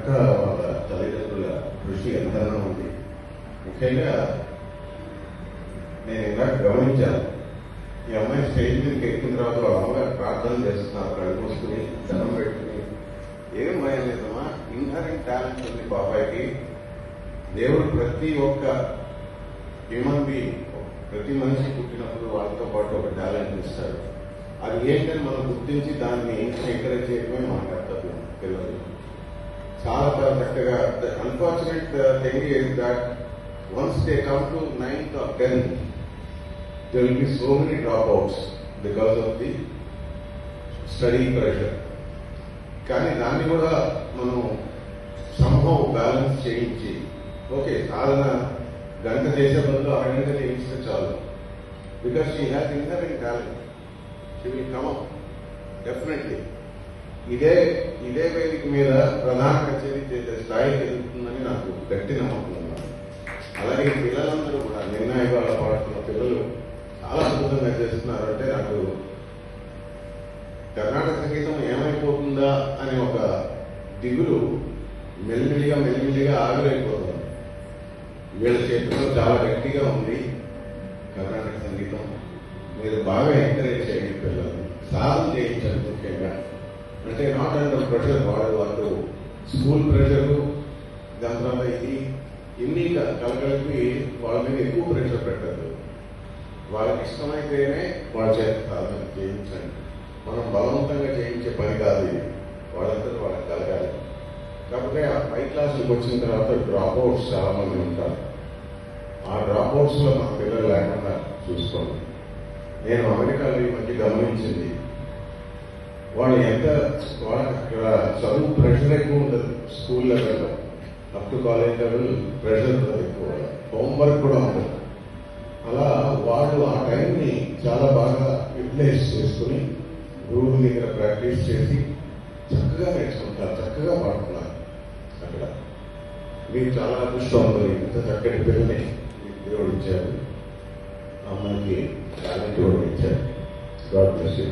వెనక వాళ్ళ తల్లిదండ్రుల కృషి ఎంతైనా ఉంది. ముఖ్యంగా నేను ఇంకా గమనించాను, ఈ అమ్మాయి స్టేజ్ మీదకి ఎక్కిన తర్వాత వాళ్ళ అమ్మగారు ప్రార్థన చేస్తున్నారు, కళ్ళు మూసుకుని ధనం పెట్టుకుని. ఏం భయం లేదమ్మా, ఇన్హరెంట్ టాలెంట్ ఉంది బాబాయ్కి. దేవుడు ప్రతి ఒక్క హ్యూమన్ బీయింగ్, ప్రతి మనిషి పుట్టినప్పుడు వాళ్ళతో పాటు ఒక టాలెంట్ ఇస్తాడు. అది ఏంటని మనం గుర్తించి దాన్ని ఎంకరేజ్ చేయడమే మన కర్తవ్యం. పిల్లలు చాలా చాలా చక్కగా. Unfortunate thing is that once they come to 9th or 10th, there will be so many dropouts because of the study pressure. కానీ దాన్ని కూడా మనం సంభవం బ్యాలెన్స్ చేయించి, ఓకే సాధారణ గంట చేసే బదులు అరగంట చేయించితే చాలు. Because she has inherent talent, she will come up definitely. ఇదే వేదిక మీద ప్రధాన కచేరీ చేసే స్థాయికి ఎదుగుతుందని నాకు గట్టి నమ్మకం ఉన్నాను. అలాగే పిల్లలందరూ కూడా నిర్ణయాలు పాడుతున్న పిల్లలు చాలా అద్భుతంగా చేస్తున్నారు. అంటే నాకు కర్ణాటక సంగీతం ఏమైపోతుందా అనే ఒక దిగులు మెల్లిమెల్లిగా ఆవిరైపోతుంది. వీళ్ళ చేతుల్లో చాలా గట్టిగా ఉంది కర్ణాటక సంగీతం. మీరు బాగా ఎంకరేజ్ చేయండి పిల్లలు, సాధన చేయించండి. ముఖ్యంగా అంటే నాట్ అండర్ ప్రెషర్, వాళ్ళు స్కూల్ ప్రెషరు, దాని తర్వాత ఇన్ని కలగలిపి వాళ్ళ మీద ఎక్కువ ప్రెషర్ పెట్టద్దు. వాళ్ళకి ఇష్టమైతేనే వాళ్ళ చేత సాధన చేయించండి. మనం బలవంతంగా చేయించే పని కాదు ఇది, వాళ్ళంతా వాళ్ళకి కలగాలి. కాకపోతే ఆ పై క్లాసులకు వచ్చిన తర్వాత డ్రాప్ అవుట్స్ చాలా మంది ఉంటారు. ఆ డ్రాప్ అవుట్స్ లో మన పిల్లలు లేకుండా చూసుకోండి. నేను అమెరికాలో ఈ మధ్య గమనించింది, వాళ్ళు వాళ్ళకి అక్కడ చదువు ప్రెషర్ ఎక్కువ ఉంటుంది. స్కూల్ లెవెల్లో up to college level pressure ఉంటుంది ఎక్కువ, హోంవర్క్ కూడా ఉంటుంది. అలా వాళ్ళు ఆ టైంని చాలా బాగా యూటిలైజ్ చేసుకుని గురువు దగ్గర ప్రాక్టీస్ చేసి చక్కగా నేర్చుకుంటారు, చక్కగా పాడుతున్నారు. అక్కడ మీరు చాలా అదృష్టవంతులు, ఇంత చక్కటి పిల్లని దేవుడు ఇచ్చారు, అమ్మాయికి టాలెంట్ కూడా ఇచ్చారు. God bless you.